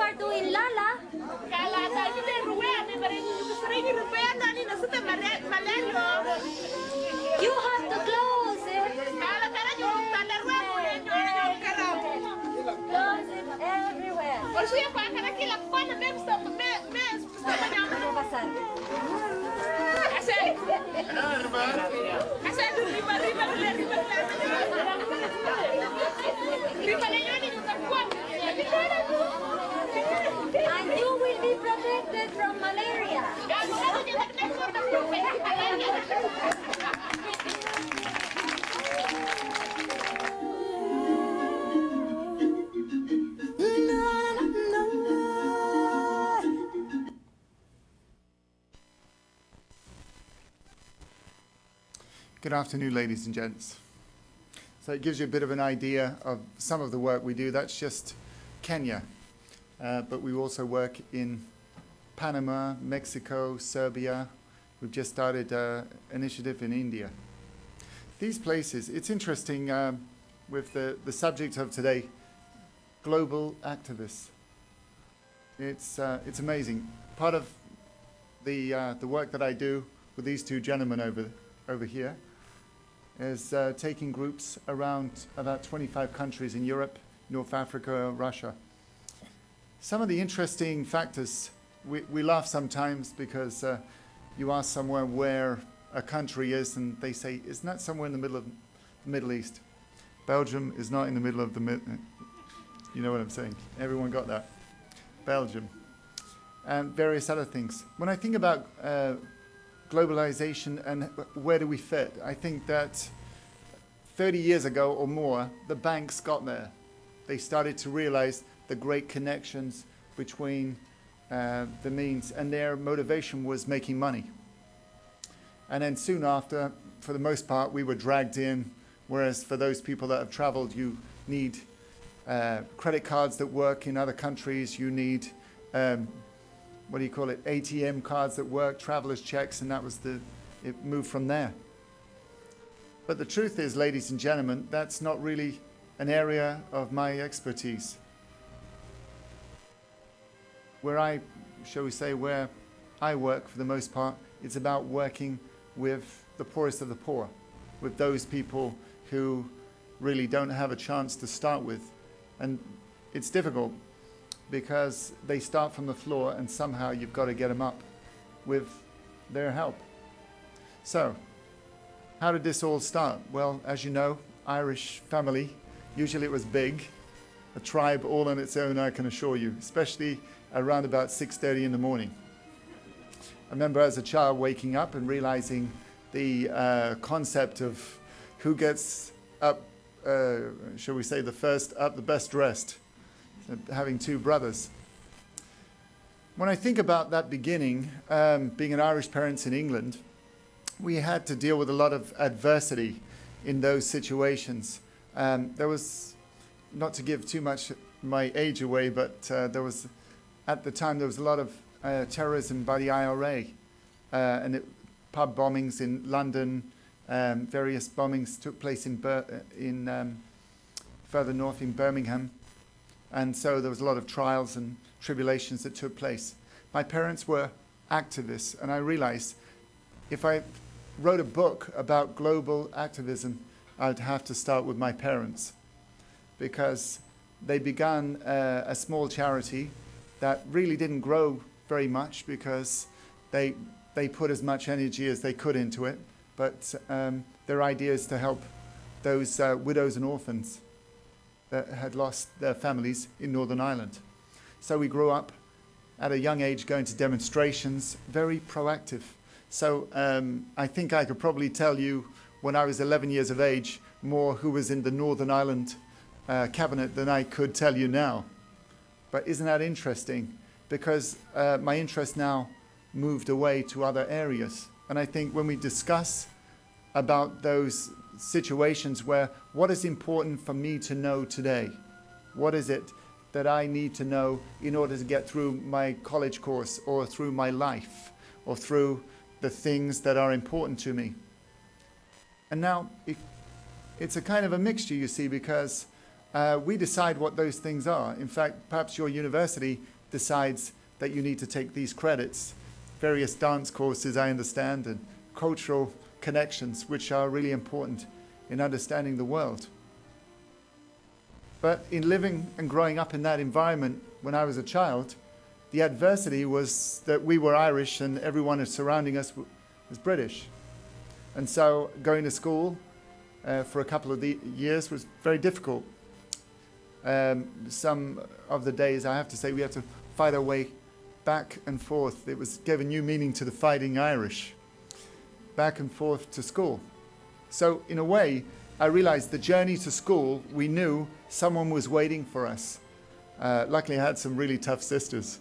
are doing Lala. You have to close it. Close it everywhere. And you will be protected from malaria. Good afternoon, ladies and gents. So it gives you a bit of an idea of some of the work we do. That's just Kenya. But we also work in Panama, Mexico, Serbia. We've just started an initiative in India. These places, it's interesting with the subject of today, global activists. It's amazing. Part of the work that I do with these two gentlemen over here is taking groups around about 25 countries in Europe, North Africa, Russia. Some of the interesting factors, we laugh sometimes because you ask someone where a country is and they say, isn't that somewhere in the middle of the Middle East? Belgium is not in the middle of the you know what I'm saying. Everyone got that. Belgium. And various other things. When I think about globalization and where do we fit, I think that 30 years ago or more, the banks got there. They started to realize the great connections between the means, and their motivation was making money. And then soon after, for the most part, we were dragged in, whereas for those people that have traveled, you need credit cards that work in other countries, you need what do you call it, ATM cards that work, traveler's checks, and that was it moved from there. But the truth is, ladies and gentlemen, that's not really an area of my expertise. Where I work for the most part, it's about working with the poorest of the poor, with those people who really don't have a chance to start with. And it's difficult, because they start from the floor and somehow you've got to get them up with their help. So, how did this all start? Well, as you know, Irish family, usually it was big, a tribe all on its own, I can assure you, especially around about 6:30 in the morning. I remember as a child waking up and realizing the concept of who gets up, shall we say, the first up, the best dressed. Having two brothers. When I think about that beginning, being an Irish parents in England, we had to deal with a lot of adversity in those situations. There was, not to give too much my age away, but at the time there was a lot of terrorism by the IRA, and pub bombings in London, various bombings took place in further north in Birmingham. And so there was a lot of trials and tribulations that took place. My parents were activists, and I realized if I wrote a book about global activism, I'd have to start with my parents, because they began a small charity that really didn't grow very much because they put as much energy as they could into it, but their idea is to help those widows and orphans that had lost their families in Northern Ireland. So we grew up at a young age going to demonstrations, very proactive. So I think I could probably tell you when I was 11 years of age more who was in the Northern Ireland cabinet than I could tell you now. But isn't that interesting? Because my interest now moved away to other areas. And I think when we discuss about those situations where what is important for me to know today? What is it that I need to know in order to get through my college course or through my life or through the things that are important to me? And now it's a kind of a mixture, you see, because we decide what those things are. In fact, perhaps your university decides that you need to take these credits, various dance courses, I understand, and cultural connections, which are really important in understanding the world. But in living and growing up in that environment when I was a child, the adversity was that we were Irish and everyone surrounding us was British. And so going to school for a couple of years was very difficult. Some of the days, I have to say, we had to fight our way back and forth. It gave a new meaning to the fighting Irish, back and forth to school. So in a way, I realized the journey to school, we knew someone was waiting for us. Luckily, I had some really tough sisters.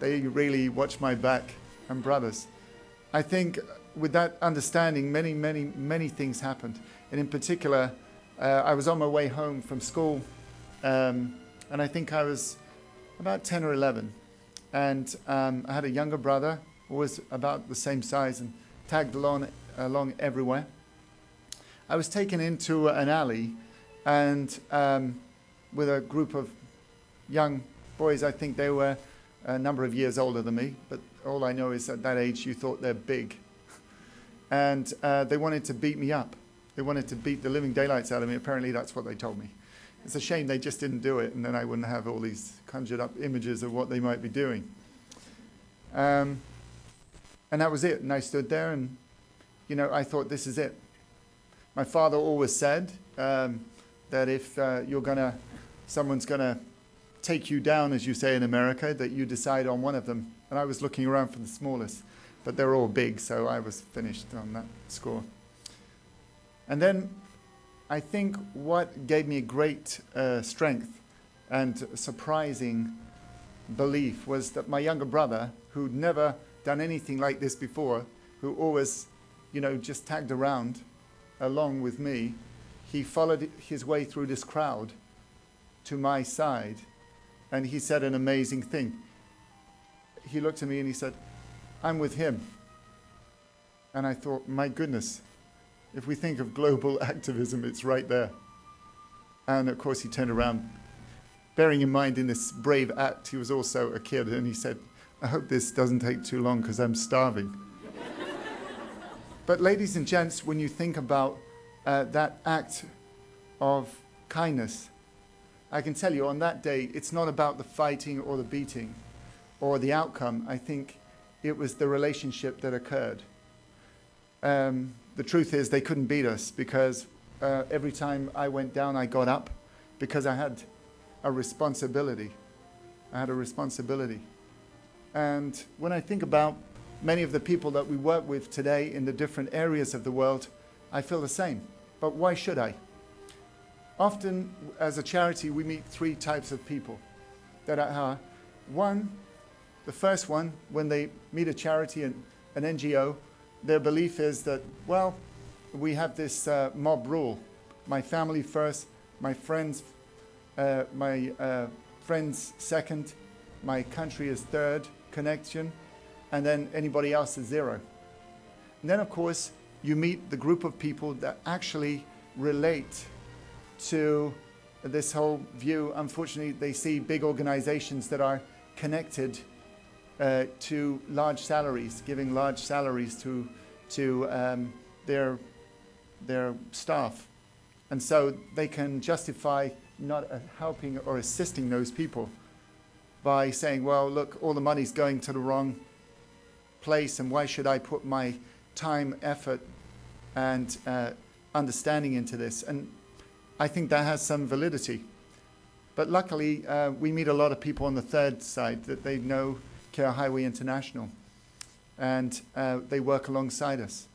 They really watched my back, and brothers. I think with that understanding, many things happened. And in particular, I was on my way home from school, and I think I was about 10 or 11. And I had a younger brother who was about the same size and tagged along everywhere. I was taken into an alley and with a group of young boys. I think they were a number of years older than me, but all I know is at that age you thought they're big. And they wanted to beat me up. They wanted to beat the living daylights out of me. Apparently that's what they told me. It's a shame they just didn't do it, and then I wouldn't have all these conjured up images of what they might be doing. And that was it. And I stood there and, you know, I thought, this is it. My father always said that if someone's gonna take you down, as you say in America, that you decide on one of them. And I was looking around for the smallest, but they're all big, so I was finished on that score. And then I think what gave me a great strength and surprising belief was that my younger brother, who'd never done anything like this before, who always, you know, just tagged around along with me, he followed his way through this crowd to my side, and he said an amazing thing. He looked at me and he said, "I'm with him." And I thought, my goodness, if we think of global activism, it's right there. And of course he turned around, bearing in mind in this brave act, he was also a kid, and he said, "I hope this doesn't take too long because I'm starving." But ladies and gents, when you think about that act of kindness, I can tell you on that day, it's not about the fighting or the beating or the outcome. I think it was the relationship that occurred. The truth is they couldn't beat us because every time I went down, I got up because I had a responsibility. I had a responsibility. And when I think about many of the people that we work with today in the different areas of the world, I feel the same. But why should I? Often, as a charity, we meet three types of people that are the first one, when they meet a charity and an NGO, their belief is that, well, we have this mob rule. My family first, my friends second, my country is third connection, and then anybody else is zero. And then, of course, you meet the group of people that actually relate to this whole view. Unfortunately, they see big organizations that are connected to large salaries, giving large salaries to their staff. And so they can justify not helping or assisting those people by saying, well, look, all the money's going to the wrong place, and why should I put my time, effort, and understanding into this? And I think that has some validity. But luckily, we meet a lot of people on the third side that they know Care Highway International, and they work alongside us.